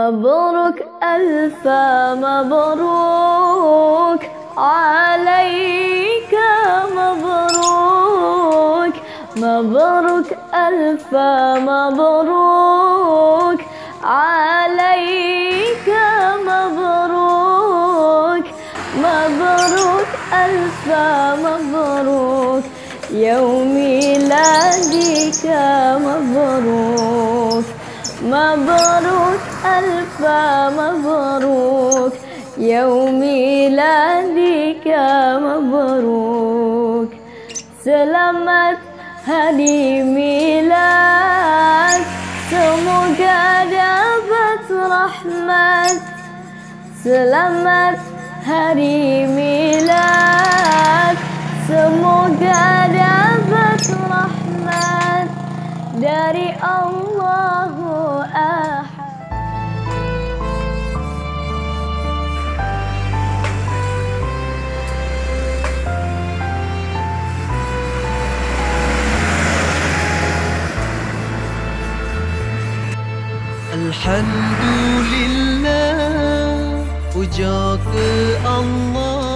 مبروك ألف مبروك عليك، مبروك مبروك ألف مبروك عليك، مبروك مبروك ألف مبروك يوم ميلادك، مبروك مبروك ألف مبروك يوم ميلادك، مبروك. Selamat hari milad, semoga dapat rahmat. Selamat hari milad, semoga dapat rahmat dari Allahu Ahad. Alhamdulillah, puja ke Allah